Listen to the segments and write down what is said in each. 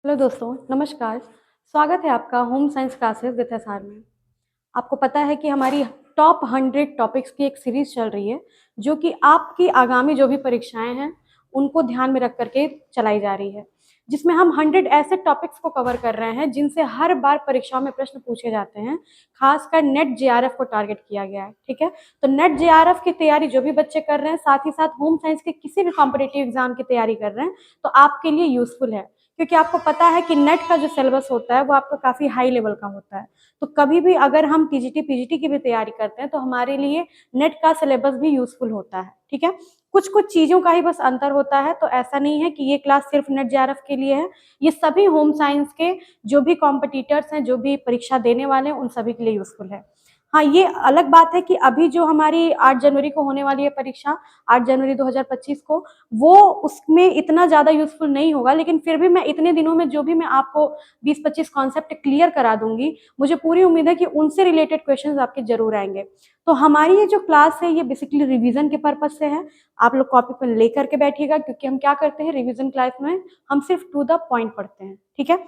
Hello दोस्तों, नमस्कार। स्वागत है आपका home science classes with SR में। आपको पता है कि हमारी टॉप 100 टॉपिक्स की एक सीरीज़ चल रही है, जो कि आपकी आगामी जो भी परीक्षाएँ हैं, उनको ध्यान में रख कर के चलाई जा रही है। जिसमें हम 100 ऐसे टॉपिक्स को कवर कर रहे हैं, जिनसे हर बार परीक्षाओं में प्रश्न पूछे जाते हैं। खासकर नेट जेआरएफ को टारगेट किया गया है, ठीक है? तो नेट जेआरएफ की तैयारी जो भी बच्चे कर रहे हैं, साथ ही साथ होम साइंस के किसी भी कॉम्पिटिटिव एग्ज़ाम की तैयारी कर रहे हैं, तो आपके लिए यूज़फुल है। क्योंकि आपको पता है कि नेट का जो सिलेबस होता है वो आपका काफ़ी हाई लेवल का होता है। तो कभी भी अगर हम टीजीटी पीजीटी की भी तैयारी करते हैं तो हमारे लिए नेट का सिलेबस भी यूज़फुल होता है, ठीक है? कुछ-कुछ चीज़ों का ही बस अंतर होता है, तो ऐसा नहीं है कि ये क्लास सिर्फ नेट जेआरएफ के लिए है। ये सभी होम साइंस के जो भी कॉम्पिटिटर्स हैं, जो भी परीक्षा देने वाले हैं, उन सभी के लिए यूज़फुल है। हाँ, ये अलग बात है कि अभी जो हमारी 8 जनवरी को होने वाली है परीक्षा, 8 जनवरी 2025 को, वो उसमें इतना ज़्यादा यूज़फुल नहीं होगा, लेकिन फिर भी मैं इतने दिनों में जो भी मैं आपको 20-25 कॉन्सेप्ट क्लियर करा दूँगी, मुझे पूरी उम्मीद है कि उनसे रिलेटेड क्वेश्चंस आपके ज़रूर आएँगे। तो हमारी ये जो क्लास है, ये बेसिकली रिवीजन के पर्पज़ से है। आप लोग कॉपी पेन लेकर के बैठिएगा, क्योंकि हम क्या करते हैं रिवीजन क्लास में, हम सिर्फ टू द पॉइंट पढ़ते हैं, ठीक है?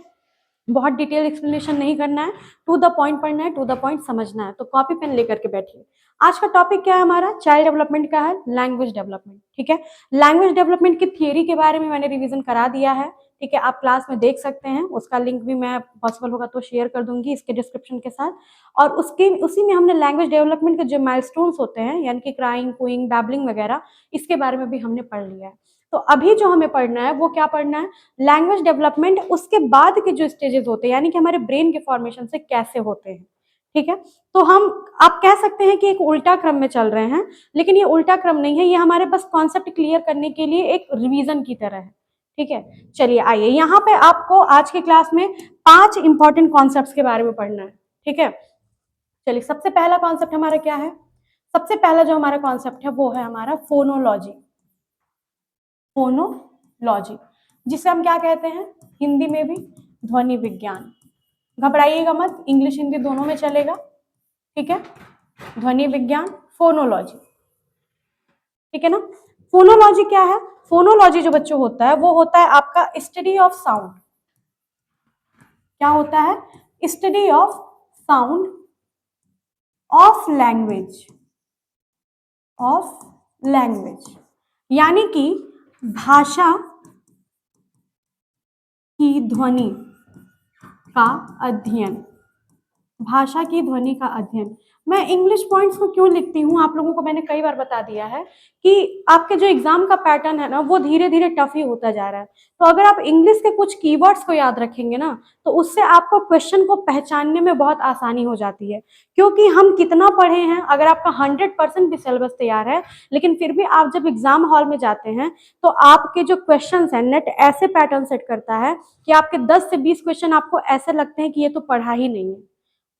बहुत डिटेल एक्सप्लेनेशन नहीं करना है, टू द पॉइंट पढ़ना है, टू द पॉइंट समझना है। तो कॉपी पेन लेकर के बैठिए। आज का टॉपिक क्या है हमारा? चाइल्ड डेवलपमेंट का है, लैंग्वेज डेवलपमेंट, ठीक है? लैंग्वेज डेवलपमेंट की थियरी के बारे में मैंने रिवीजन करा दिया है, ठीक है? आप क्लास में देख सकते हैं, उसका लिंक भी मैं पॉसिबल होगा तो शेयर कर दूँगी इसके डिस्क्रिप्शन के साथ। और उसी में हमने लैंग्वेज डेवलपमेंट के जो माइलस्टोन्स होते हैं, यानी कि क्राइंग, कूइंग, बैबलिंग वगैरह, इसके बारे में भी हमने पढ़ लिया है। तो अभी जो हमें पढ़ना है, वो क्या पढ़ना है? लैंग्वेज डेवलपमेंट उसके बाद के जो स्टेजेस होते हैं, यानी कि हमारे ब्रेन के फॉर्मेशन से कैसे होते हैं, ठीक है? तो हम आप कह सकते हैं कि एक उल्टा क्रम में चल रहे हैं, लेकिन ये उल्टा क्रम नहीं है, ये हमारे बस कॉन्सेप्ट क्लियर करने के लिए एक रिवीजन की तरह है, ठीक है? चलिए आइए, यहाँ पे आपको आज की क्लास में 5 इंपॉर्टेंट कॉन्सेप्ट्स के बारे में पढ़ना है, ठीक है? चलिए, सबसे पहला कॉन्सेप्ट हमारा क्या है? सबसे पहला जो हमारा कॉन्सेप्ट है, वो है हमारा फोनोलॉजी। फोनोलॉजी, जिसे हम क्या कहते हैं हिंदी में भी? ध्वनि विज्ञान। घबराइएगा मत, इंग्लिश हिंदी दोनों में चलेगा, ठीक है? ध्वनि विज्ञान, फोनोलॉजी, ठीक है ना? फोनोलॉजी क्या है? फोनोलॉजी जो बच्चों होता है, वो होता है आपका स्टडी ऑफ साउंड। क्या होता है? Study of sound of language, of language, यानी कि भाषा की ध्वनि का अध्ययन। भाषा की ध्वनि का अध्ययन। मैं इंग्लिश पॉइंट्स को क्यों लिखती हूँ, आप लोगों को मैंने कई बार बता दिया है कि आपके जो एग्जाम का पैटर्न है ना, वो धीरे धीरे टफ ही होता जा रहा है। तो अगर आप इंग्लिश के कुछ कीवर्ड्स को याद रखेंगे ना, तो उससे आपको क्वेश्चन को पहचानने में बहुत आसानी हो जाती है। क्योंकि हम कितना पढ़े हैं, अगर आपका 100% भी सिलेबस तैयार है, लेकिन फिर भी आप जब एग्जाम हॉल में जाते हैं, तो आपके जो क्वेश्चन है, नेट ऐसे पैटर्न सेट करता है कि आपके 10 से 20 क्वेश्चन आपको ऐसे लगते हैं कि ये तो पढ़ा ही नहीं है,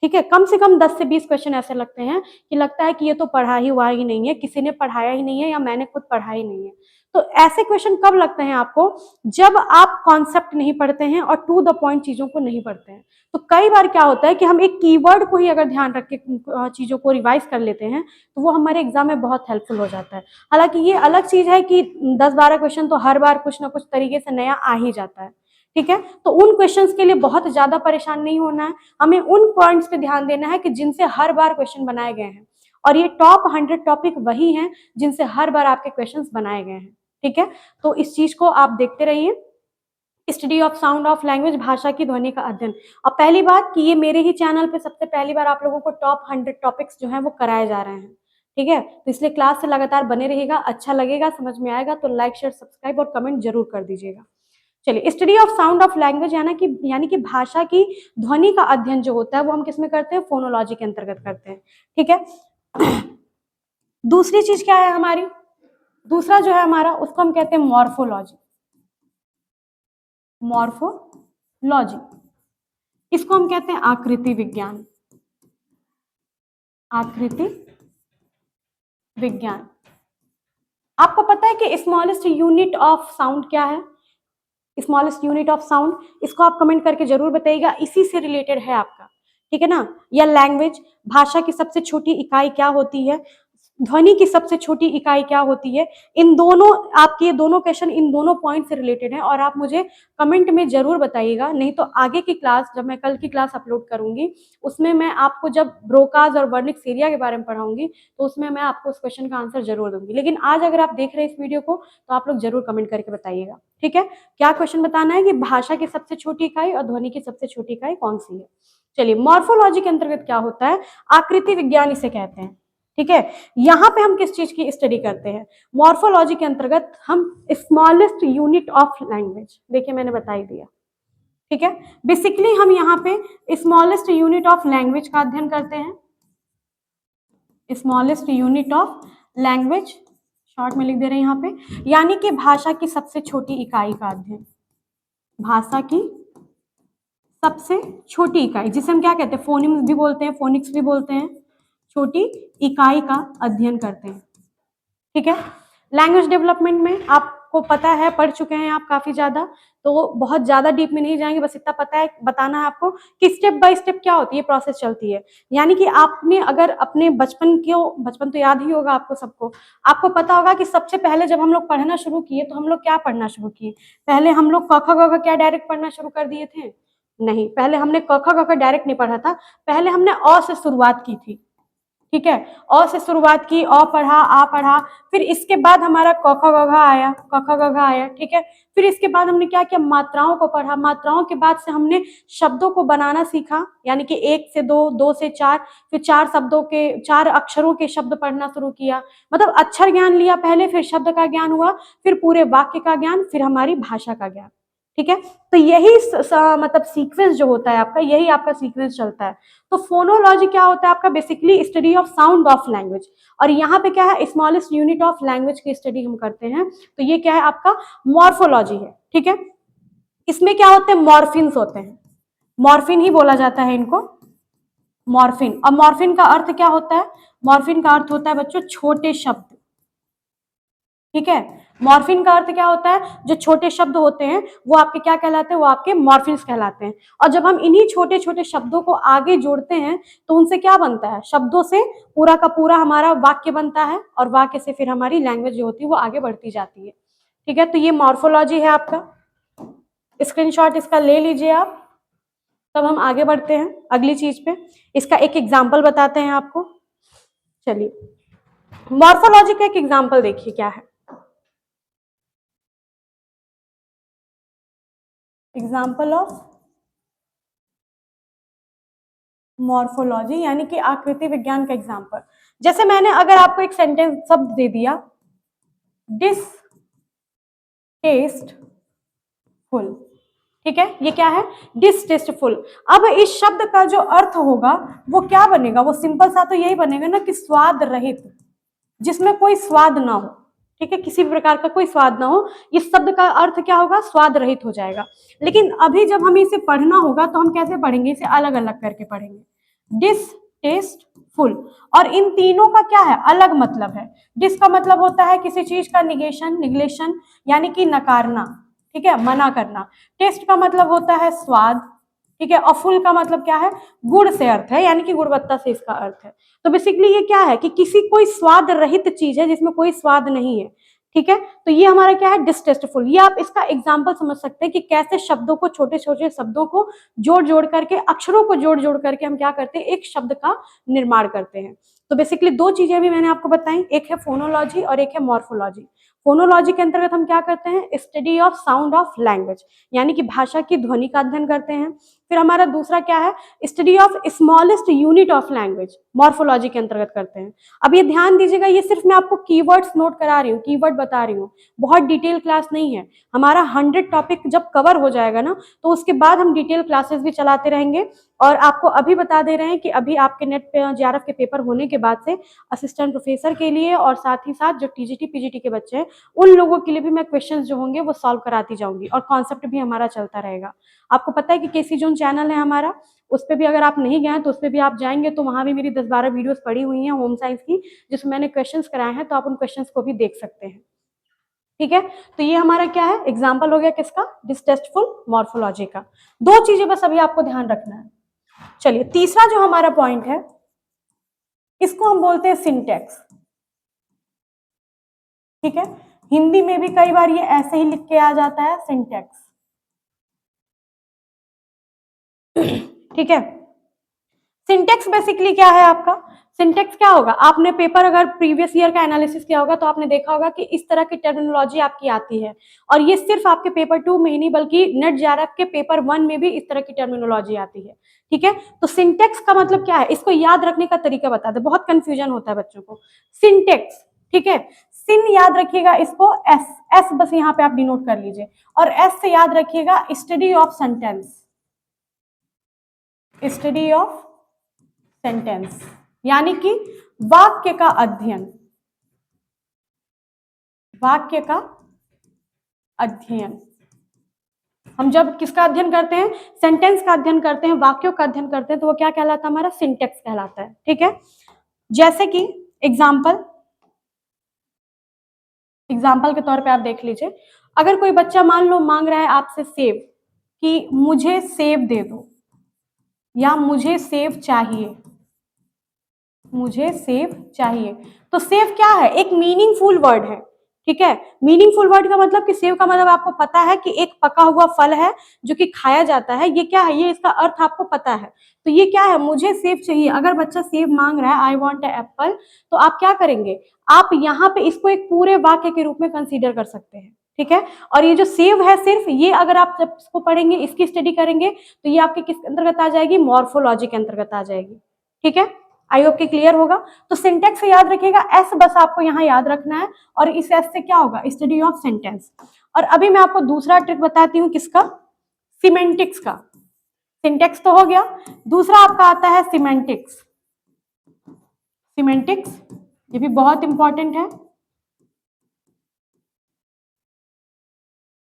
ठीक है? कम से कम 10 से 20 क्वेश्चन ऐसे लगते हैं कि लगता है कि ये तो पढ़ा ही हुआ ही नहीं है, किसी ने पढ़ाया ही नहीं है, या मैंने खुद पढ़ा ही नहीं है। तो ऐसे क्वेश्चन कब लगते हैं आपको? जब आप कॉन्सेप्ट नहीं पढ़ते हैं और टू द पॉइंट चीजों को नहीं पढ़ते हैं। तो कई बार क्या होता है कि हम एक कीवर्ड को ही अगर ध्यान रख के चीजों को रिवाइज कर लेते हैं, तो वो हमारे एग्जाम में बहुत हेल्पफुल हो जाता है। हालांकि ये अलग चीज है कि 10-12 क्वेश्चन तो हर बार कुछ ना कुछ तरीके से नया आ ही जाता है, ठीक है? तो उन क्वेश्चंस के लिए बहुत ज्यादा परेशान नहीं होना है, हमें उन पॉइंट्स पे ध्यान देना है कि जिनसे हर बार क्वेश्चन बनाए गए हैं। और ये टॉप 100 टॉपिक वही हैं जिनसे हर बार आपके क्वेश्चंस बनाए गए हैं, ठीक है? तो इस चीज को आप देखते रहिए। Study of sound of language, भाषा की ध्वनि का अध्ययन। अब पहली बात कि ये मेरे ही चैनल पे सबसे पहली बार आप लोगों को टॉप 100 टॉपिक्स जो हैं वो कराए जा रहे हैं, ठीक है? तो इसलिए क्लास से लगातार बने रहिएगा। अच्छा लगेगा, समझ में आएगा तो लाइक शेयर सब्सक्राइब और कमेंट जरूर कर दीजिएगा। चलिए, study of sound of language यानी कि भाषा की ध्वनि का अध्ययन जो होता है, वो हम किसमें करते हैं? फोनोलॉजी के अंतर्गत करते हैं, ठीक है? दूसरी चीज क्या है हमारी? दूसरा जो है हमारा, उसको हम कहते हैं मॉर्फोलॉजी। मॉर्फोलॉजी, इसको हम कहते हैं आकृति विज्ञान। आकृति विज्ञान। आपको पता है कि स्मॉलेस्ट यूनिट ऑफ साउंड क्या है? स्मॉलेस्ट यूनिट ऑफ साउंड, इसको आप कमेंट करके जरूर बताइएगा, इसी से रिलेटेड है आपका, ठीक है ना? या लैंग्वेज, भाषा की सबसे छोटी इकाई क्या होती है? ध्वनि की सबसे छोटी इकाई क्या होती है? इन दोनों, आपके ये दोनों क्वेश्चन इन दोनों पॉइंट से रिलेटेड हैं और आप मुझे कमेंट में जरूर बताइएगा, नहीं तो आगे की क्लास, जब मैं कल की क्लास अपलोड करूंगी उसमें मैं आपको जब ब्रोकाज और वर्निक्स एरिया के बारे में पढ़ाऊंगी तो उसमें मैं आपको उस क्वेश्चन का आंसर जरूर दूंगी। लेकिन आज अगर आप देख रहे हैं इस वीडियो को तो आप लोग जरूर कमेंट करके बताइएगा, ठीक है? क्या क्वेश्चन बताना है कि भाषा की सबसे छोटी इकाई और ध्वनि की सबसे छोटी इकाई कौन सी है। चलिए, मॉर्फोलॉजी के अंतर्गत क्या होता है? आकृति विज्ञान इसे कहते हैं, ठीक है? यहाँ पे हम किस चीज की स्टडी करते हैं? मॉर्फोलॉजी के अंतर्गत हम स्मॉलेस्ट यूनिट ऑफ लैंग्वेज, देखिए मैंने बता ही दिया, ठीक है? बेसिकली हम यहाँ पे स्मॉलेस्ट यूनिट ऑफ लैंग्वेज का अध्ययन करते हैं, smallest unit of language, short में लिख दे रहे हैं यहाँ पे, यानी कि भाषा की सबसे छोटी इकाई का अध्ययन, भाषा की सबसे छोटी इकाई, जिसे हम क्या कहते हैं? फोनिम्स भी बोलते हैं, फोनिक्स भी बोलते हैं, छोटी इकाई का अध्ययन करते हैं, ठीक है? लैंग्वेज डेवलपमेंट में आपको पता है, पढ़ चुके हैं आप काफी ज्यादा, तो बहुत ज्यादा डीप में नहीं जाएंगे, बस इतना पता है, बताना है आपको कि स्टेप बाय स्टेप क्या होती है, प्रोसेस चलती है। यानी कि आपने अगर अपने बचपन तो याद ही होगा आपको सबको, आपको पता होगा कि सबसे पहले जब हम लोग पढ़ना शुरू किए तो हम लोग क्या पढ़ना शुरू किए? पहले हम लोग क ख ग घ क्या डायरेक्ट पढ़ना शुरू कर दिए थे? नहीं, पहले हमने क ख ग घ डायरेक्ट नहीं पढ़ा था, पहले हमने अ से शुरुआत की थी, ठीक है? अ से शुरुआत की, अ पढ़ा, आ पढ़ा, फिर इसके बाद हमारा क ख ग घ आया, क ख ग घ आया, ठीक है? फिर इसके बाद हमने क्या किया? मात्राओं को पढ़ा, मात्राओं के बाद से हमने शब्दों को बनाना सीखा, यानी कि 1 से 2, 2 से 4, फिर 4 शब्दों के, 4 अक्षरों के शब्द पढ़ना शुरू किया, मतलब अक्षर ज्ञान लिया पहले, फिर शब्द का ज्ञान हुआ, फिर पूरे वाक्य का ज्ञान, फिर हमारी भाषा का ज्ञान, ठीक है? तो यही मतलब सीक्वेंस जो होता है आपका, यही आपका सीक्वेंस चलता है। तो फोनोलॉजी क्या होता है आपका? Basically study of sound of language, और यहाँ पे क्या है? स्मॉलेस्ट यूनिट ऑफ लैंग्वेज की स्टडी हम करते हैं, तो ये क्या है आपका? मॉर्फोलॉजी है, ठीक है? इसमें क्या होते हैं? मॉर्फिन्स होते हैं, मॉर्फिन ही बोला जाता है इनको, मॉर्फिन। अब मॉर्फिन का अर्थ क्या होता है? मॉर्फिन का अर्थ होता है बच्चों छोटे शब्द, ठीक है? मॉर्फिन का अर्थ क्या होता है? जो छोटे शब्द होते हैं वो आपके क्या कहलाते हैं? वो आपके मॉर्फिन्स कहलाते हैं। और जब हम इन्हीं छोटे छोटे शब्दों को आगे जोड़ते हैं तो उनसे क्या बनता है? शब्दों से पूरा का पूरा हमारा वाक्य बनता है, और वाक्य से फिर हमारी लैंग्वेज जो होती है वो आगे बढ़ती जाती है, ठीक है? तो ये मॉर्फोलॉजी है आपका, स्क्रीनशॉट इसका ले लीजिए आप। तब हम आगे बढ़ते हैं अगली चीज पे, इसका एक एग्जाम्पल बताते हैं आपको। चलिए, मॉर्फोलॉजी का एक एग्जाम्पल देखिए क्या है। एग्जाम्पल ऑफ मॉर्फोलॉजी यानी कि आकृति विज्ञान का एग्जाम्पल। जैसे मैंने अगर आपको एक सेंटेंस शब्द दे दिया, डिसटेस्टफुल, ठीक है? ये क्या है? डिसटेस्टफुल। अब इस शब्द का जो अर्थ होगा वो क्या बनेगा? वो सिंपल सा तो यही बनेगा ना कि स्वाद रहित, जिसमें कोई स्वाद ना हो, ठीक है? किसी भी प्रकार का कोई स्वाद ना हो, इस शब्द का अर्थ क्या होगा? स्वाद रहित हो जाएगा। लेकिन अभी जब हमें इसे पढ़ना होगा तो हम कैसे पढ़ेंगे? इसे अलग अलग करके पढ़ेंगे, डिसटेस्टफुल। और इन तीनों का क्या है? अलग मतलब है। डिस का मतलब होता है किसी चीज का निगेशन, निगलेशन, यानी कि नकारना, ठीक है? मना करना। टेस्ट का मतलब होता है स्वाद, ठीक है? और फुल का मतलब क्या है? गुण से अर्थ है, यानी कि गुणवत्ता से इसका अर्थ है। तो बेसिकली ये क्या है कि किसी कोई स्वाद रहित चीज है जिसमें कोई स्वाद नहीं है, ठीक है? तो ये हमारा क्या है? डिसटेस्टफुल। ये आप इसका एग्जाम्पल समझ सकते हैं कि कैसे शब्दों को, छोटे छोटे शब्दों को जोड़ जोड़ करके, अक्षरों को जोड़ जोड़ करके हम क्या करते हैं? एक शब्द का निर्माण करते हैं। तो बेसिकली दो चीजें भी मैंने आपको बताई, एक है फोनोलॉजी और एक है मॉर्फोलॉजी। फोनोलॉजी के अंतर्गत हम क्या करते हैं? Study of sound of language, यानी कि भाषा की ध्वनि का अध्ययन करते हैं। फिर हमारा दूसरा क्या है? Study of smallest unit of language, morphology के अंतर्गत करते हैं। अब ये ध्यान दीजिएगा, ये सिर्फ मैं आपको कीवर्ड्स नोट करा रही हूँ, कीवर्ड बता रही हूँ, बहुत डिटेल क्लास नहीं है। हमारा 100 टॉपिक जब कवर हो जाएगा ना तो उसके बाद हम डिटेल क्लासेस भी चलाते रहेंगे। और आपको अभी बता दे रहे हैं कि अभी आपके नेट पे जेआरएफ के पेपर होने के बाद से असिस्टेंट प्रोफेसर के लिए और साथ ही साथ जो टीजीटी पीजीटी के बच्चे हैं उन लोगों के लिए भी मैं क्वेश्चंस जो होंगे वो सॉल्व कराती जाऊंगी, और कॉन्सेप्ट भी हमारा चलता रहेगा। आपको पता है कि केसी जोन चैनल है हमारा, उस पर भी अगर आप नहीं गए तो उस पर भी आप जाएंगे तो वहां भी मेरी 10-12 वीडियोस पड़ी हुई हैं होम साइंस की, जिसमें मैंने क्वेश्चंस कराए हैं, तो आप उन क्वेश्चंस को भी देख सकते हैं, ठीक है? तो ये हमारा क्या है? एग्जाम्पल हो गया किसका? डिसटेस्टफुल, मॉर्फोलॉजी का। दो चीजें बस अभी आपको ध्यान रखना है। चलिए, तीसरा जो हमारा पॉइंट है इसको हम बोलते हैं सिंटेक्स। ठीक है, हिंदी में भी कई बार ये ऐसे ही लिख के आ जाता है, सिंटेक्स। ठीक है, सिंटेक्स बेसिकली क्या है आपका? सिंटेक्स क्या होगा? आपने पेपर अगर प्रीवियस ईयर का एनालिसिस किया होगा तो आपने देखा होगा कि इस तरह की टर्मिनोलॉजी आपकी आती है, और ये सिर्फ आपके पेपर 2 में ही नहीं बल्कि नेट जेआरएफ के पेपर 1 में भी इस तरह की टर्मिनोलॉजी आती है। ठीक है, तो सिंटेक्स का मतलब क्या है, इसको याद रखने का तरीका बता दे, बहुत कंफ्यूजन होता है बच्चों को। सिंटेक्स, ठीक है, सिन याद रखिएगा इसको, एस, एस बस यहाँ पे आप डिनोट कर लीजिए, और एस से याद रखिएगा study of sentence, study of sentence, यानी कि वाक्य का अध्ययन, वाक्य का अध्ययन। हम जब किसका अध्ययन करते हैं? सेंटेंस का अध्ययन करते हैं, वाक्यों का अध्ययन करते हैं, तो वो क्या कहलाता है? हमारा सिंटेक्स कहलाता है। ठीक है, जैसे कि एग्जाम्पल के तौर पे आप देख लीजिए, अगर कोई बच्चा मान लो मांग रहा है आपसे सेब, कि मुझे सेब दे दो, या मुझे सेब चाहिए, मुझे सेब चाहिए, तो सेब क्या है? एक मीनिंगफुल वर्ड है। ठीक है, मीनिंगफुल वर्ड का मतलब कि सेब का मतलब आपको पता है कि एक पका हुआ फल है जो कि खाया जाता है, ये क्या है, ये इसका अर्थ आपको पता है। तो ये क्या है? मुझे सेब चाहिए। अगर बच्चा सेब मांग रहा है, आई वॉन्ट ए एप्पल, तो आप क्या करेंगे? आप यहाँ पे इसको एक पूरे वाक्य के रूप में कंसीडर कर सकते हैं। ठीक है, और ये जो सेब है सिर्फ ये, अगर आप जब इसको पढ़ेंगे, इसकी स्टडी करेंगे, तो ये आपके किस अंतर्गत आ जाएगी? मॉर्फोलॉजी के अंतर्गत आ जाएगी। ठीक है, आई होप कि क्लियर होगा। तो सिंटेक्स से याद रखिएगा, एस बस आपको यहाँ याद रखना है, और इस एस से क्या होगा? Study of sentence. और अभी मैं आपको दूसरा ट्रिक बताती हूँ, किसका? सिमेंटिक्स का। सिंटेक्स तो हो गया, दूसरा आपका आता है सिमेंटिक्स। सिमेंटिक्स ये भी बहुत इंपॉर्टेंट है,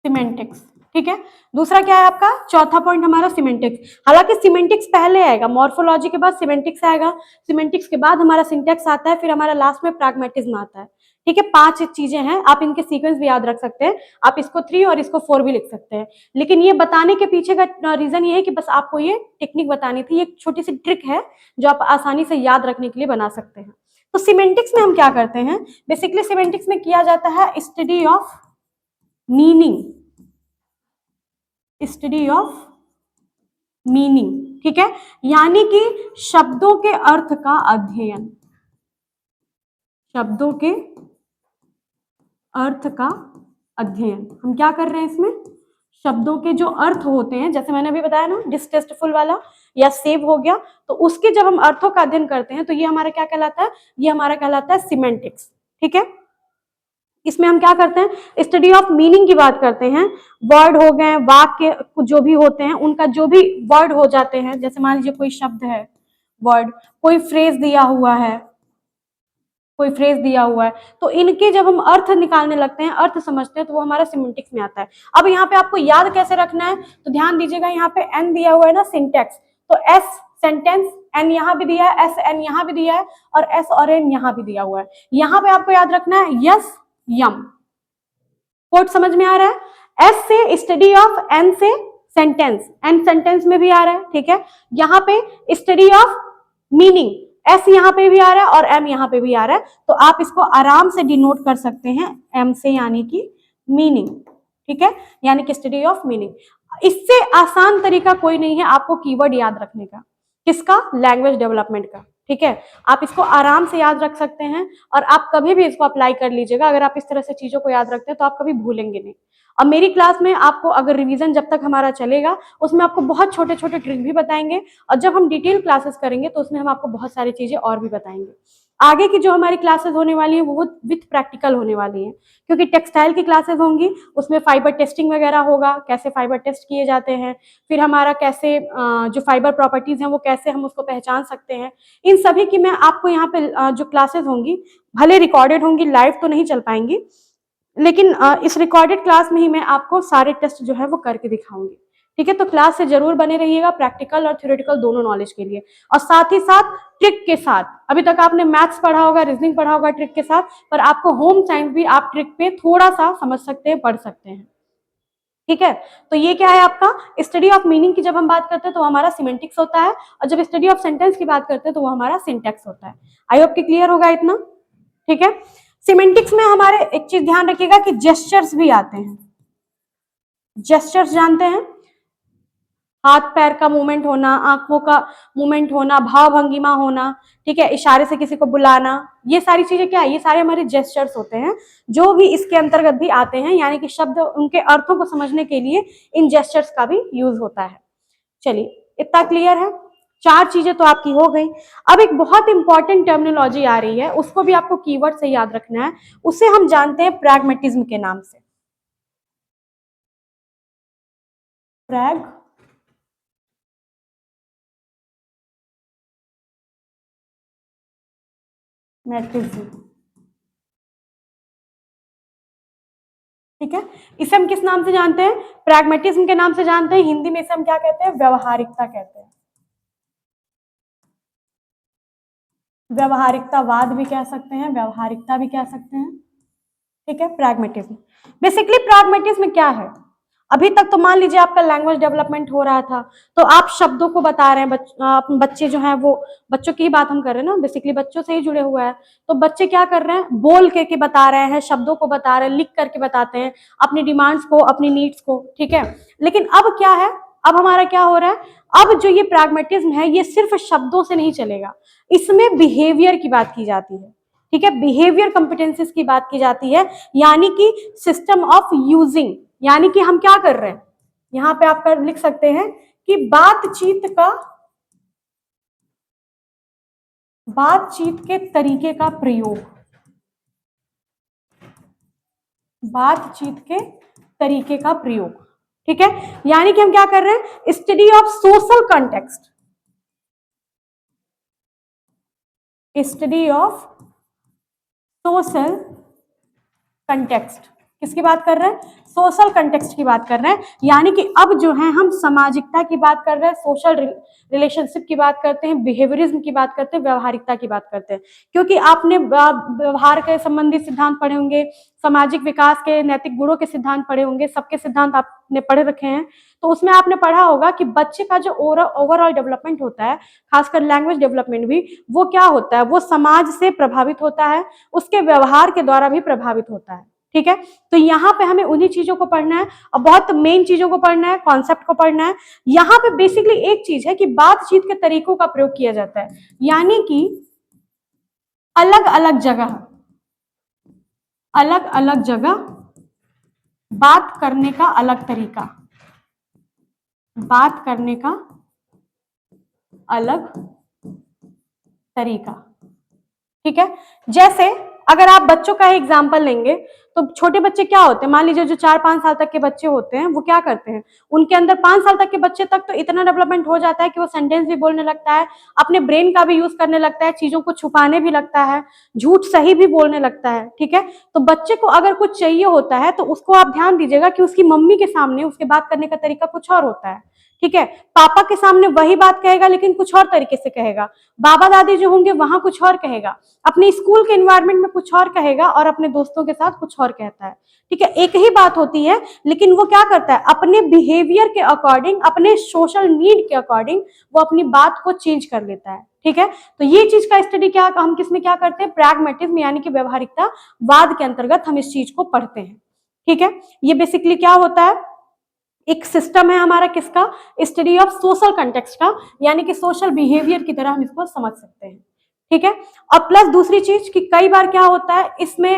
सिमेंटिक्स। ठीक है, दूसरा क्या है आपका? चौथा पॉइंट हमारा सिमेंटिक्स। हालांकि सिमेंटिक्स पहले आएगा, मॉर्फोलॉजी के बाद सिमेंटिक्स आएगा, सिमेंटिक्स के बाद हमारा सिंटेक्स आता है, फिर हमारा लास्ट में प्रैग्मेटिज्म आता है। ठीक है, 5 चीजें हैं, आप इनके सीक्वेंस भी याद रख सकते हैं, आप इसको 3 और इसको 4 भी लिख सकते हैं। लेकिन ये बताने के पीछे का रीजन ये है कि बस आपको ये टेक्निक बतानी थी, ये एक छोटी सी ट्रिक है जो आप आसानी से याद रखने के लिए बना सकते हैं। तो सिमेंटिक्स में हम क्या करते हैं? बेसिकली सिमेंटिक्स में किया जाता है study of meaning, study of meaning. ठीक है, यानी कि शब्दों के अर्थ का अध्ययन, शब्दों के अर्थ का अध्ययन। हम क्या कर रहे हैं इसमें? शब्दों के जो अर्थ होते हैं, जैसे मैंने अभी बताया ना, डिस्टेस्टफुल वाला या सेव हो गया, तो उसके जब हम अर्थों का अध्ययन करते हैं तो ये हमारा क्या कहलाता है? ये हमारा कहलाता है सिमेंटिक्स। ठीक है, इसमें हम क्या करते हैं? स्टडी ऑफ मीनिंग की बात करते हैं। वर्ड हो गए, वाक्य जो भी होते हैं, उनका जो भी वर्ड हो जाते हैं, जैसे मान लीजिए कोई शब्द है, वर्ड, कोई फ्रेज दिया हुआ है, कोई फ्रेज दिया हुआ है, तो इनके जब हम अर्थ निकालने लगते हैं, अर्थ समझते हैं, तो वो हमारा सिमेंटिक्स में आता है। अब यहाँ पे आपको याद कैसे रखना है? तो ध्यान दीजिएगा, यहाँ पे एन दिया हुआ है ना, सिंटेक्स, तो एस सेंटेंस, एन यहाँ भी दिया है, एस एन यहाँ भी दिया है, और एस और एन यहाँ भी दिया हुआ है। यहाँ पे आपको याद रखना है यस यम। कोट समझ में आ रहा है? एस से स्टडी ऑफ, एन से सेंटेंस, एन सेंटेंस में भी आ रहा है। ठीक है, यहाँ पे स्टडी ऑफ मीनिंग, एस यहाँ पे भी आ रहा है और एम यहाँ पे भी आ रहा है, तो आप इसको आराम से डिनोट कर सकते हैं एम से, यानी कि मीनिंग। ठीक है, यानी कि स्टडी ऑफ मीनिंग। इससे आसान तरीका कोई नहीं है आपको कीवर्ड याद रखने का। किसका? लैंग्वेज डेवलपमेंट का। ठीक है, आप इसको आराम से याद रख सकते हैं, और आप कभी भी इसको अप्लाई कर लीजिएगा। अगर आप इस तरह से चीजों को याद रखते हैं तो आप कभी भूलेंगे नहीं। अब मेरी क्लास में आपको अगर रिवीजन जब तक हमारा चलेगा, उसमें आपको बहुत छोटे छोटे ट्रिक भी बताएंगे, और जब हम डिटेल क्लासेस करेंगे तो उसमें हम आपको बहुत सारी चीजें और भी बताएंगे। आगे की जो हमारी क्लासेस होने वाली है वो विथ प्रैक्टिकल होने वाली है, क्योंकि टेक्सटाइल की क्लासेस होंगी, उसमें फाइबर टेस्टिंग वगैरह होगा, कैसे फाइबर टेस्ट किए जाते हैं, फिर हमारा कैसे जो फाइबर प्रॉपर्टीज हैं वो कैसे हम उसको पहचान सकते हैं, इन सभी की मैं आपको यहाँ पे जो क्लासेस होंगी, भले रिकॉर्डेड होंगी, लाइव तो नहीं चल पाएंगी, लेकिन इस रिकॉर्डेड क्लास में ही मैं आपको सारे टेस्ट जो है वो करके दिखाऊंगी। ठीक है, तो क्लास से जरूर बने रहिएगा, प्रैक्टिकल और थ्योरेटिकल दोनों नॉलेज के लिए, और साथ ही साथ ट्रिक के साथ। अभी तक आपने मैथ्स पढ़ा होगा, रीजनिंग पढ़ा होगा ट्रिक के साथ, पर आपको होम साइंस भी आप ट्रिक पे थोड़ा सा समझ सकते हैं, पढ़ सकते हैं। ठीक है, तो ये क्या है आपका? स्टडी ऑफ मीनिंग की जब हम बात करते हैं तो हमारा सिमेंटिक्स होता है, और जब स्टडी ऑफ सेंटेंस की बात करते हैं तो वो हमारा सिंटेक्स होता है। आई होप कि क्लियर होगा इतना। ठीक है, सिमेंटिक्स में हमारे एक चीज ध्यान रखिएगा कि जेस्चर्स भी आते हैं। जेस्चर्स जानते हैं, हाथ पैर का मूवमेंट होना, आंखों का मूवमेंट होना, भाव भंगिमा होना, ठीक है, इशारे से किसी को बुलाना, ये सारी चीजें क्या है, ये सारे हमारे जेस्चर्स होते हैं जो भी इसके अंतर्गत भी आते हैं, यानी कि शब्द उनके अर्थों को समझने के लिए इन जेस्चर्स का भी यूज होता है। चलिए, इतना क्लियर है, 4 चीजें तो आपकी हो गई। अब एक बहुत इंपॉर्टेंट टर्मिनोलॉजी आ रही है, उसको भी आपको कीवर्ड से याद रखना है, उसे हम जानते हैं प्रैग्मेटिज्म के नाम से। प्रैग्मेटिज्म, ठीक है, इसे हम किस नाम से जानते हैं, प्रैग्मेटिज्म के नाम से जानते हैं। हिंदी में इसे हम क्या कहते हैं, व्यवहारिकता कहते हैं। व्यवहारिकतावाद भी कह सकते हैं, व्यवहारिकता भी कह सकते हैं, ठीक है। प्रैग्मेटिज्म, बेसिकली प्रैग्मेटिज्म क्या है, अभी तक तो मान लीजिए आपका लैंग्वेज डेवलपमेंट हो रहा था, तो आप शब्दों को बता रहे हैं, बच्चे जो हैं वो, बच्चों की ही बात हम कर रहे हैं ना, बेसिकली बच्चों से ही जुड़े हुए हैं, तो बच्चे क्या कर रहे हैं, बोल के बता रहे हैं, शब्दों को बता रहे हैं, लिख करके बताते हैं अपनी डिमांड्स को, अपनी नीड्स को, ठीक है। लेकिन अब क्या है, अब हमारा क्या हो रहा है, अब जो ये प्रैग्मेटिज्म है ये सिर्फ शब्दों से नहीं चलेगा, इसमें बिहेवियर की बात की जाती है, ठीक है, बिहेवियर कॉम्पिटेंसीज की बात की जाती है, यानी कि सिस्टम ऑफ यूजिंग, यानी कि हम क्या कर रहे हैं, यहां पे आप लिख सकते हैं कि बातचीत के तरीके का प्रयोग, बातचीत के तरीके का प्रयोग, ठीक है, यानी कि हम क्या कर रहे हैं, study of social context, study of social context, किसकी बात कर रहे हैं, सोशल कंटेक्स्ट की बात कर रहे हैं, यानी कि अब जो है हम सामाजिकता की बात कर रहे हैं, सोशल रिलेशनशिप की बात करते हैं, बिहेवियरिज्म की बात करते हैं, व्यवहारिकता की बात करते हैं, क्योंकि आपने व्यवहार के संबंधी सिद्धांत पढ़े होंगे, सामाजिक विकास के, नैतिक गुणों के सिद्धांत पढ़े होंगे, सबके सिद्धांत आपने पढ़े रखे हैं, तो उसमें आपने पढ़ा होगा कि बच्चे का जो ओवरऑल डेवलपमेंट होता है, खासकर लैंग्वेज डेवलपमेंट भी, वो क्या होता है, वो समाज से प्रभावित होता है, उसके व्यवहार के द्वारा भी प्रभावित होता है, ठीक है। तो यहाँ पे हमें उन्हीं चीजों को पढ़ना है और बहुत मेन चीजों को पढ़ना है, कॉन्सेप्ट को पढ़ना है। यहाँ पे बेसिकली एक चीज है कि बातचीत के तरीकों का प्रयोग किया जाता है, यानी कि अलग अलग जगह बात करने का अलग तरीका, बात करने का अलग तरीका, ठीक है। जैसे अगर आप बच्चों का एग्जाम्पल लेंगे तो छोटे बच्चे क्या होते हैं, मान लीजिए जो 4-5 साल तक के बच्चे होते हैं, वो क्या करते हैं, उनके अंदर 5 साल तक के बच्चे तक तो इतना डेवलपमेंट हो जाता है कि वो सेंटेंस भी बोलने लगता है, अपने ब्रेन का भी यूज करने लगता है, चीजों को छुपाने भी लगता है, झूठ सही भी बोलने लगता है, ठीक है। तो बच्चे को अगर कुछ चाहिए होता है तो उसको आप ध्यान दीजिएगा कि उसकी मम्मी के सामने उसके बात करने का तरीका कुछ और होता है, ठीक है। पापा के सामने वही बात कहेगा लेकिन कुछ और तरीके से कहेगा, बाबा दादी जो होंगे वहां कुछ और कहेगा, अपने स्कूल के एनवायरनमेंट में कुछ और कहेगा और अपने दोस्तों के साथ कुछ और कहता है, ठीक है। एक ही बात होती है लेकिन वो क्या करता है, अपने बिहेवियर के अकॉर्डिंग, अपने सोशल नीड के अकॉर्डिंग वो अपनी बात को चेंज कर लेता है, ठीक है। तो ये चीज का स्टडी क्या हम किसमें क्या करते हैं, प्रैग्मेटिज्म यानी कि व्यवहारिकता वाद के अंतर्गत हम इस चीज को पढ़ते हैं, ठीक है। ये बेसिकली क्या होता है, एक सिस्टम है हमारा किसका, स्टडी ऑफ सोशल कंटेक्स्ट का, यानी कि सोशल बिहेवियर की तरह हम इसको समझ सकते हैं, ठीक है। और प्लस दूसरी चीज कि कई बार क्या होता है, इसमें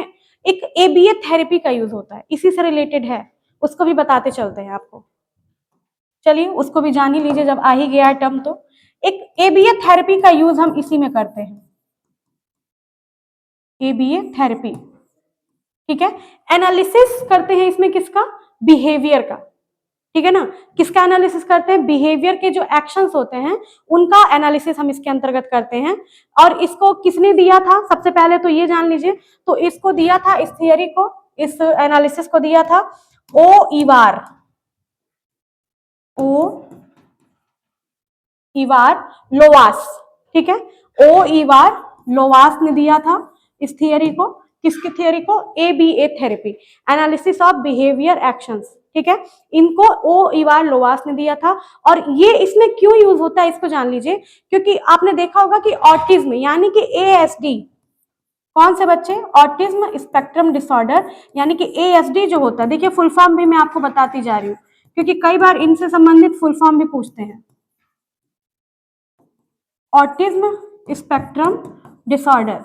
एक एबीए थेरेपी का यूज होता है, इसी से रिलेटेड है, उसको भी बताते चलते हैं आपको। चलिए उसको भी जान ही लीजिए, जब आ ही गया है टर्म तो। एक एबीए थेरेपी का यूज हम इसी में करते हैं, एबीए थेरेपी, ठीक है। एनालिसिस करते हैं इसमें किसका, बिहेवियर का, ठीक है ना। किसका एनालिसिस करते हैं, बिहेवियर के जो एक्शंस होते हैं उनका एनालिसिस हम इसके अंतर्गत करते हैं। और इसको किसने दिया था, सबसे पहले तो ये जान लीजिए, तो इसको दिया था, इस थियरी को, इस एनालिसिस को दिया था ओ इवार लोवास, ठीक है। ओ इवार लोवास ने दिया था इस थियरी को, किसकी थियरी को, ABA therapy, analysis of behaviour actions, ठीक है। इनको ओ इवार लोवास ने दिया था। और ये इसमें क्यों यूज होता है इसको जान लीजिए, क्योंकि आपने देखा होगा कि ऑटिज्म यानी कि एएसडी, कौन से बच्चे? ऑटिज्म स्पेक्ट्रम डिसऑर्डर यानी कि ASD जो होता है, देखिए फुल फॉर्म भी मैं आपको बताती जा रही हूँ क्योंकि कई बार इनसे संबंधित फुल फॉर्म भी पूछते हैं। ऑटिज्म स्पेक्ट्रम डिसऑर्डर,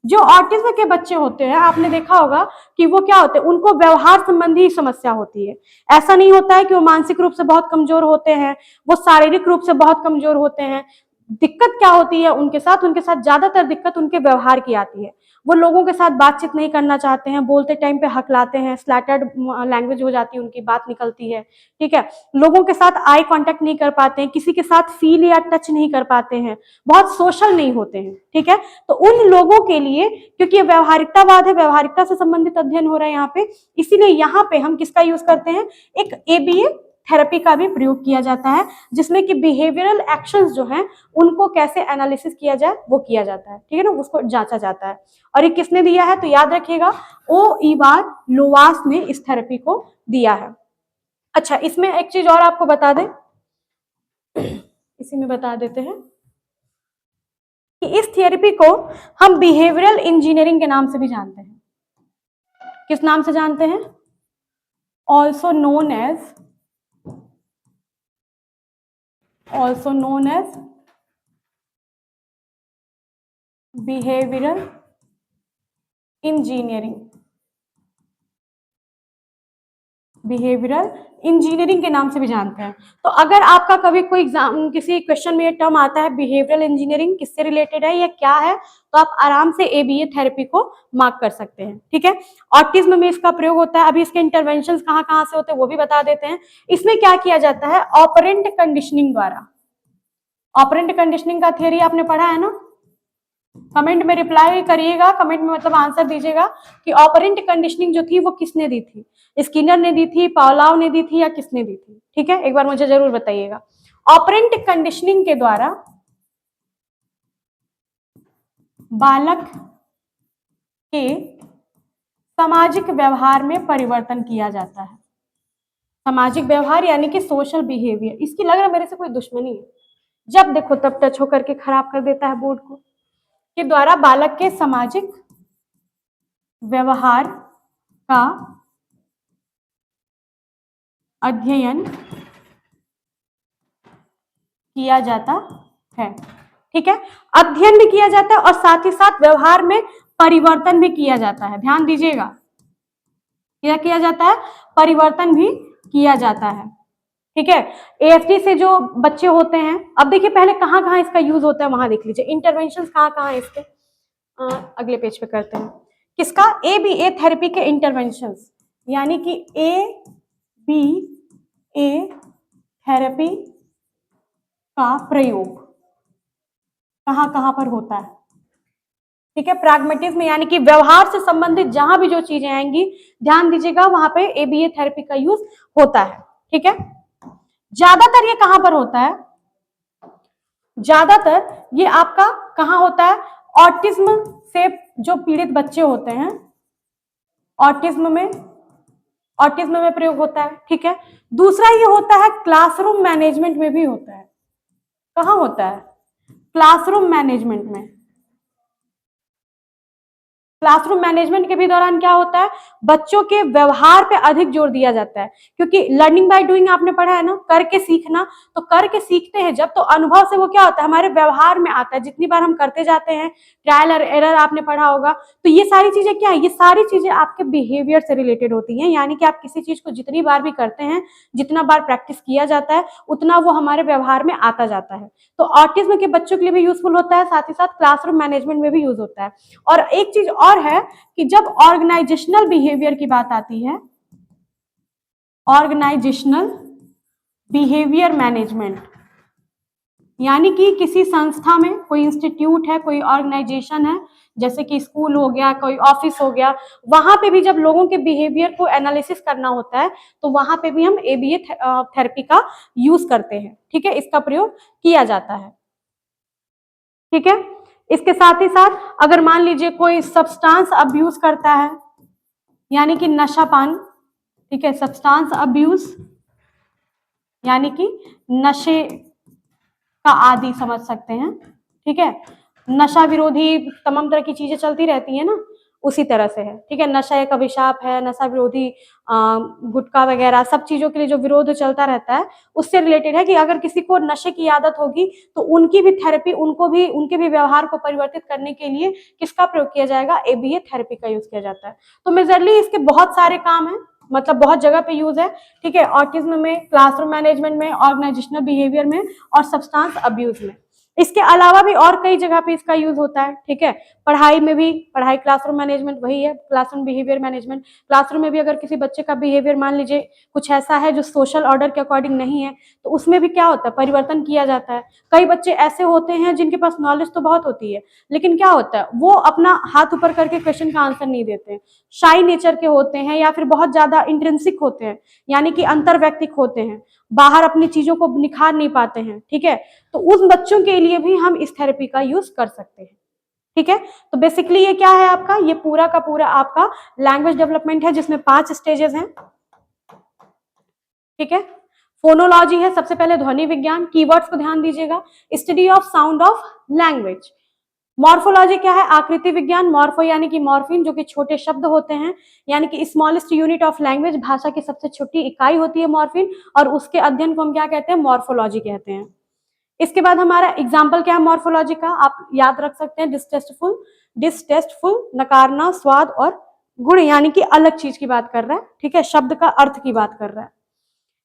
जो ऑटिज्म के बच्चे होते हैं आपने देखा होगा कि वो क्या होते हैं, उनको व्यवहार संबंधी समस्या होती है। ऐसा नहीं होता है कि वो मानसिक रूप से बहुत कमजोर होते हैं, वो शारीरिक रूप से बहुत कमजोर होते हैं। दिक्कत क्या होती है उनके साथ ज्यादातर दिक्कत उनके व्यवहार की आती है। वो लोगों के साथ बातचीत नहीं करना चाहते हैं, बोलते टाइम पे हकलाते हैं, स्लैटर्ड लैंग्वेज हो जाती है, उनकी बात निकलती है। ठीक है, लोगों के साथ आई कांटेक्ट नहीं कर पाते हैं, किसी के साथ फील या टच नहीं कर पाते हैं, बहुत सोशल नहीं होते हैं। ठीक है, तो उन लोगों के लिए, क्योंकि ये व्यवहारिकतावाद है, व्यवहारिकता से संबंधित अध्ययन हो रहा है यहाँ पे, इसीलिए यहाँ पे हम किसका यूज करते हैं, एक ABA थेरेपी का भी प्रयोग किया जाता है, जिसमें कि बिहेवियरल एक्शंस जो हैं उनको कैसे एनालिसिस किया जाए वो किया जाता है। ठीक है ना, उसको जांचा जाता है। और ये किसने दिया है तो याद रखिएगा, ओ इवार लोवास ने इस थेरेपी को दिया है। अच्छा, इसमें एक चीज और आपको बता दें, इसी में बता देते हैं कि इस थेरेपी को हम बिहेवियरल इंजीनियरिंग के नाम से भी जानते हैं। किस नाम से जानते हैं? Also known as behavioural engineering. Behavioural engineering के नाम से भी जानते हैं। तो अगर आपका कभी कोई एग्जाम किसी क्वेश्चन में ये टर्म आता है बिहेवियरल इंजीनियरिंग किससे रिलेटेड है या क्या है, तो आप आराम से ABA थेरेपी को मार्क कर सकते हैं। ठीक है, ऑटिज्म में इसका प्रयोग होता है। अभी इसके इंटरवेंशन कहाँ कहाँ से होते हैं वो भी बता देते हैं। इसमें क्या किया जाता है, ऑपरेंट कंडीशनिंग द्वारा। ऑपरेंट कंडीशनिंग का थियरी आपने पढ़ा है ना, कमेंट में रिप्लाई करिएगा, कमेंट में मतलब आंसर दीजिएगा कि ऑपरेंट कंडीशनिंग जो थी वो किसने दी थी, स्किनर ने दी थी, पावलाव ने दी थी या किसने दी थी। ठीक है, एक बार मुझे जरूर बताइएगा। ऑपरेंट कंडीशनिंग के द्वारा बालक के सामाजिक व्यवहार में परिवर्तन किया जाता है। सामाजिक व्यवहार यानी कि सोशल बिहेवियर। इसकी लग रहा है मेरे से कोई दुश्मनी है, जब देखो तब टच होकर के खराब कर देता है बोर्ड को। के द्वारा बालक के सामाजिक व्यवहार का अध्ययन किया जाता है। ठीक है, अध्ययन भी किया जाता है और साथ ही साथ व्यवहार में परिवर्तन भी किया जाता है। ध्यान दीजिएगा, क्या किया जाता है, परिवर्तन भी किया जाता है। ठीक है, ASD से जो बच्चे होते हैं, अब देखिए पहले कहाँ कहाँ इसका यूज होता है वहां देख लीजिए, इंटरवेंशन कहाँ कहाँ है इसके, अगले पेज पे करते हैं। किसका, ABA थेरेपी के इंटरवेंशन, यानी कि ABA थेरेपी का प्रयोग कहाँ कहाँ पर होता है। ठीक है, प्रैग्मेटिज्म यानी कि व्यवहार से संबंधित जहां भी जो चीजें आएंगी ध्यान दीजिएगा वहां पे ABA थेरेपी का यूज होता है। ठीक है, ज्यादातर ये कहां पर होता है, ज्यादातर ये आपका कहां होता है, ऑटिज्म से जो पीड़ित बच्चे होते हैं, ऑटिज्म में प्रयोग होता है। ठीक है, दूसरा ये होता है क्लासरूम मैनेजमेंट में भी होता है। कहां होता है, क्लासरूम मैनेजमेंट में। क्लासरूम मैनेजमेंट के भी दौरान क्या होता है, बच्चों के व्यवहार पे अधिक जोर दिया जाता है, क्योंकि लर्निंग बाय डूइंग आपने पढ़ा है ना, करके सीखना। तो करके सीखते हैं जब, तो अनुभव से वो क्या होता है, हमारे व्यवहार में आता है। जितनी बार हम करते जाते हैं, ट्रायल और एरर आपने पढ़ा होगा, तो ये सारी चीजें क्या है, ये सारी चीजें आपके बिहेवियर से रिलेटेड होती हैं। यानी कि आप किसी चीज को जितनी बार भी करते हैं, जितना बार प्रैक्टिस किया जाता है, उतना वो हमारे व्यवहार में आता जाता है। तो ऑटिज्म के बच्चों के लिए भी यूजफुल होता है, साथ ही साथ क्लासरूम मैनेजमेंट में भी यूज होता है। और एक चीज और है कि जब ऑर्गेनाइजेशनल बिहेवियर की बात आती है, ऑर्गेनाइजेशनल बिहेवियर मैनेजमेंट, यानी कि किसी संस्था में, कोई इंस्टीट्यूट है, कोई ऑर्गेनाइजेशन है, जैसे कि स्कूल हो गया, कोई ऑफिस हो गया, वहां पे भी जब लोगों के बिहेवियर को एनालिसिस करना होता है, तो वहां पे भी हम ABA थेरेपी का यूज करते हैं। ठीक है, इसका प्रयोग किया जाता है। ठीक है, इसके साथ ही साथ अगर मान लीजिए कोई सब्सटेंस अब्यूज करता है, यानी कि नशापान। ठीक है, सब्सटेंस अब्यूज यानी कि नशे का आदी समझ सकते हैं। ठीक है, नशा विरोधी तमाम तरह की चीजें चलती रहती है ना, उसी तरह से है। ठीक है, नशा एक अभिशाप है, नशा विरोधी गुटखा वगैरह सब चीजों के लिए जो विरोध चलता रहता है, उससे रिलेटेड है कि अगर किसी को नशे की आदत होगी तो उनकी भी थेरेपी, उनके भी व्यवहार को परिवर्तित करने के लिए किसका प्रयोग किया जाएगा, एबीए थेरेपी का यूज किया जाता है। तो मेजरली इसके बहुत सारे काम है, मतलब बहुत जगह पे यूज है। ठीक है, ऑटिज्म में, क्लासरूम मैनेजमेंट में, ऑर्गेनाइजेशनल बिहेवियर में और सब्सटेंस अब्यूज में। इसके अलावा भी और कई जगह पे इसका यूज होता है। ठीक है, पढ़ाई में भी, पढ़ाई क्लासरूम मैनेजमेंट वही है, क्लासरूम बिहेवियर मैनेजमेंट। क्लासरूम में भी अगर किसी बच्चे का बिहेवियर मान लीजिए कुछ ऐसा है जो सोशल ऑर्डर के अकॉर्डिंग नहीं है, तो उसमें भी क्या होता है, परिवर्तन किया जाता है। कई बच्चे ऐसे होते हैं जिनके पास नॉलेज तो बहुत होती है, लेकिन क्या होता है, वो अपना हाथ ऊपर करके क्वेश्चन का आंसर नहीं देते हैं, शाई नेचर के होते हैं, या फिर बहुत ज्यादा इंट्रिंसिक होते हैं, यानी कि अंतर्वैयक्तिक होते हैं, बाहर अपनी चीजों को निखार नहीं पाते हैं। ठीक है, तो उन बच्चों के लिए भी हम इस थेरेपी का यूज कर सकते हैं। ठीक है, तो बेसिकली ये क्या है आपका, ये पूरा का पूरा आपका लैंग्वेज डेवलपमेंट है, जिसमें 5 स्टेजेस हैं। ठीक है, फोनोलॉजी है, सबसे पहले ध्वनि विज्ञान, कीवर्ड्स को ध्यान दीजिएगा, study of sound of language. Morphology क्या है, आकृति विज्ञान, मॉर्फो यानी कि मॉर्फिन, जो कि छोटे शब्द होते हैं, यानी कि स्मॉलेस्ट यूनिट ऑफ लैंग्वेज, भाषा की सबसे छोटी इकाई होती है मॉर्फिन, और उसके अध्ययन को हम क्या कहते हैं, मॉर्फोलॉजी कहते हैं। इसके बाद हमारा एग्जाम्पल क्या है मॉर्फोलॉजी का, आप याद रख सकते हैं, डिसटेस्टफुल, डिसटेस्टफुल नकारना, स्वाद, और गुण यानी कि अलग चीज की बात कर रहा है। ठीक है, शब्द का अर्थ की बात कर रहा है।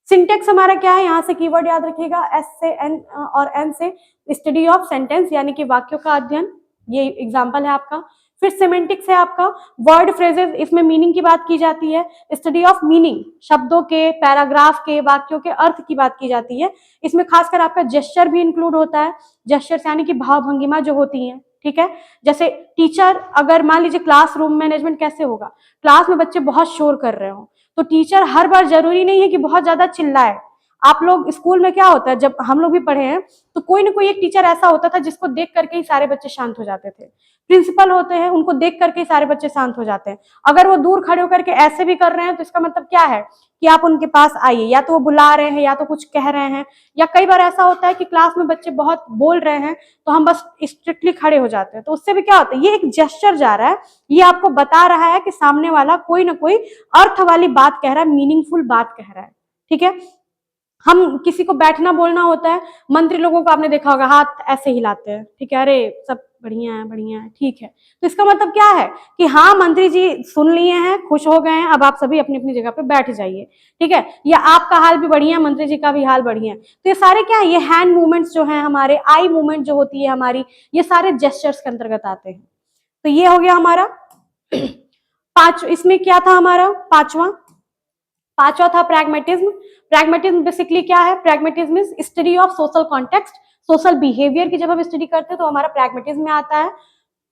सिंटेक्स हमारा क्या है, यहाँ से कीवर्ड याद रखिएगा, एस से एन और एन से स्टडी ऑफ सेंटेंस यानी कि वाक्यों का अध्ययन, ये एग्जाम्पल है आपका। फिर सिमेंटिक्स है आपका, वर्ड फ्रेजेस, इसमें मीनिंग की बात की जाती है, स्टडी ऑफ मीनिंग, शब्दों के, पैराग्राफ के, वाक्यों के अर्थ की बात की जाती है। इसमें खासकर आपका जेस्चर भी इंक्लूड होता है, जेस्चर्स यानी कि भाव भंगिमा जो होती हैं। ठीक है, जैसे टीचर, अगर मान लीजिए क्लासरूम मैनेजमेंट कैसे होगा, क्लास में बच्चे बहुत शोर कर रहे हो, तो टीचर हर बार जरूरी नहीं है कि बहुत ज्यादा चिल्लाए। आप लोग स्कूल में क्या होता है, जब हम लोग भी पढ़े हैं, तो कोई ना कोई एक टीचर ऐसा होता था जिसको देख करके ही सारे बच्चे शांत हो जाते थे। प्रिंसिपल होते हैं, उनको देख करके ही सारे बच्चे शांत हो जाते हैं। अगर वो दूर खड़े होकर के ऐसे भी कर रहे हैं, तो इसका मतलब क्या है कि आप उनके पास आइए, या तो वो बुला रहे हैं या तो कुछ कह रहे हैं। या कई बार ऐसा होता है कि क्लास में बच्चे बहुत बोल रहे हैं, तो हम बस स्ट्रिक्टली खड़े हो जाते हैं, तो उससे भी क्या होता है, ये एक जेस्चर जा रहा है, ये आपको बता रहा है कि सामने वाला कोई ना कोई अर्थ वाली बात कह रहा है, मीनिंगफुल बात कह रहा है। ठीक है, हम किसी को बैठना बोलना होता है, मंत्री लोगों को आपने देखा होगा, हाथ ऐसे हिलाते हैं। ठीक है, अरे सब बढ़िया है, ठीक है। तो इसका मतलब क्या है कि हाँ, मंत्री जी सुन लिए हैं, खुश हो गए हैं, अब आप सभी अपनी अपनी जगह पे बैठ जाइए। ठीक है, या आपका हाल भी बढ़िया, मंत्री जी का भी हाल बढ़िया है। तो ये सारे क्या है, ये हैंड मूवमेंट्स जो है हमारे, आई मूवमेंट जो होती है हमारी, ये सारे जेस्चर्स के अंतर्गत आते हैं। तो ये हो गया हमारा पांच, इसमें क्या था हमारा पांचवा था प्रैग्मेटिज्म। प्रैग्मेटिज्म बेसिकली क्या है, pragmatism is study of social context, social behaviour की जब हम स्टडी करते हैं तो हमारा प्रैग्मेटिज्म में आता है।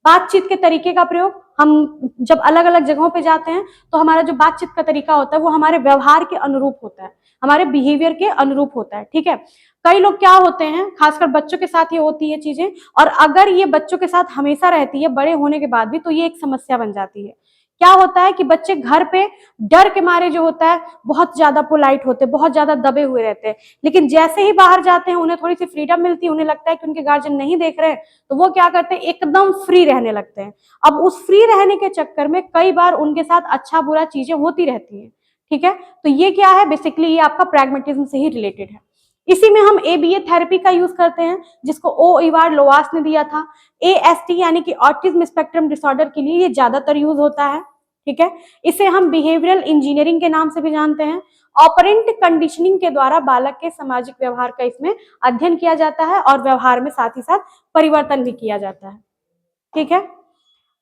बातचीत के तरीके का प्रयोग, हम जब अलग अलग जगहों पे जाते हैं तो हमारा जो बातचीत का तरीका होता है वो हमारे व्यवहार के अनुरूप होता है, हमारे बिहेवियर के अनुरूप होता है। ठीक है, कई लोग क्या होते हैं, खासकर बच्चों के साथ ये होती है चीजें, और अगर ये बच्चों के साथ हमेशा रहती है बड़े होने के बाद भी, तो ये एक समस्या बन जाती है। क्या होता है कि बच्चे घर पे डर के मारे जो होता है बहुत ज्यादा पोलाइट होते हैं, बहुत ज्यादा दबे हुए रहते हैं, लेकिन जैसे ही बाहर जाते हैं उन्हें थोड़ी सी फ्रीडम मिलती है, उन्हें लगता है कि उनके गार्जियन नहीं देख रहे हैं, तो वो क्या करते हैं, एकदम फ्री रहने लगते हैं। अब उस फ्री रहने के चक्कर में कई बार उनके साथ अच्छा बुरा चीजें होती रहती हैं। ठीक है, तो ये क्या है, बेसिकली ये आपका प्रैग्मेटिज्म से ही रिलेटेड है। इसी में हम एबीए थेरेपी का यूज करते हैं, जिसको ओ इवार लोवास ने दिया था। एएसटी यानी कि ऑटिज्म स्पेक्ट्रम डिसऑर्डर के लिए ये ज्यादातर यूज होता है। ठीक है, इसे हम बिहेवियरल इंजीनियरिंग के नाम से भी जानते हैं। ऑपरेंट कंडीशनिंग के द्वारा बालक के सामाजिक व्यवहार का इसमें अध्ययन किया जाता है और व्यवहार में साथ ही साथ परिवर्तन भी किया जाता है। ठीक है,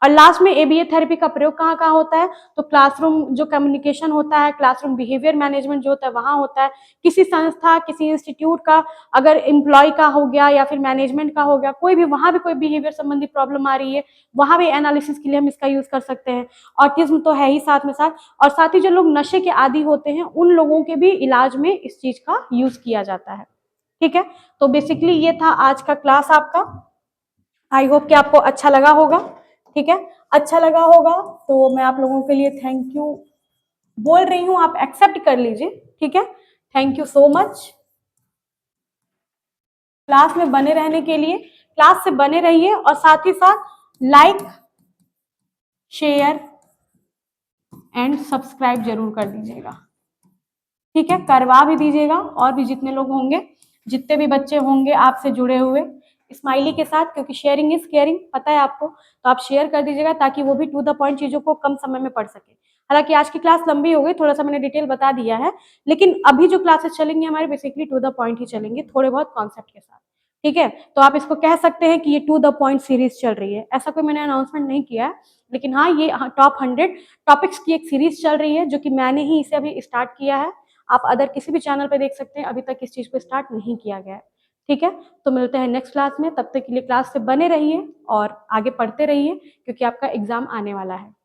और लास्ट में एबीए थेरेपी का प्रयोग कहाँ कहाँ होता है, तो क्लासरूम जो कम्युनिकेशन होता है, क्लासरूम बिहेवियर मैनेजमेंट जो होता है वहां होता है। किसी संस्था, किसी इंस्टीट्यूट का, अगर एम्प्लॉय का हो गया या फिर मैनेजमेंट का हो गया, कोई भी, वहां भी कोई बिहेवियर संबंधी प्रॉब्लम आ रही है, वहां भी एनालिसिस के लिए हम इसका यूज कर सकते हैं। ऑटिज्म तो है ही साथ में साथ, और साथ ही जो लोग नशे के आदी होते हैं उन लोगों के भी इलाज में इस चीज का यूज किया जाता है। ठीक है, तो बेसिकली ये था आज का क्लास आपका। आई होप कि आपको अच्छा लगा होगा। ठीक है, अच्छा लगा होगा तो मैं आप लोगों के लिए थैंक यू बोल रही हूँ, आप एक्सेप्ट कर लीजिए। ठीक है, thank you so much. Class में बने रहने के लिए क्लास से बने रहिए और साथ ही साथ लाइक, शेयर एंड सब्सक्राइब जरूर कर दीजिएगा। ठीक है, करवा भी दीजिएगा। और भी जितने लोग होंगे, जितने भी बच्चे होंगे आपसे जुड़े हुए, स्माइली के साथ, क्योंकि शेयरिंग इज केयरिंग, पता है आपको, तो आप शेयर कर दीजिएगा ताकि वो भी टू द पॉइंट चीजों को कम समय में पढ़ सके। हालांकि आज की क्लास लंबी हो गई, थोड़ा सा मैंने डिटेल बता दिया है, लेकिन अभी जो क्लासेस चलेंगी हमारे बेसिकली टू द पॉइंट ही चलेंगे, थोड़े बहुत कॉन्सेप्ट के साथ। ठीक है, तो आप इसको कह सकते हैं कि ये टू द पॉइंट सीरीज चल रही है। ऐसा कोई मैंने अनाउंसमेंट नहीं किया है, लेकिन हाँ, ये टॉप 100 टॉपिक्स की एक सीरीज चल रही है, जो कि मैंने ही इसे अभी स्टार्ट किया है। आप अदर किसी भी चैनल पे देख सकते हैं, अभी तक इस चीज को स्टार्ट नहीं किया गया है। ठीक है, तो मिलते हैं नेक्स्ट क्लास में, तब तक के लिए क्लास से बने रहिए और आगे पढ़ते रहिए, क्योंकि आपका एग्जाम आने वाला है।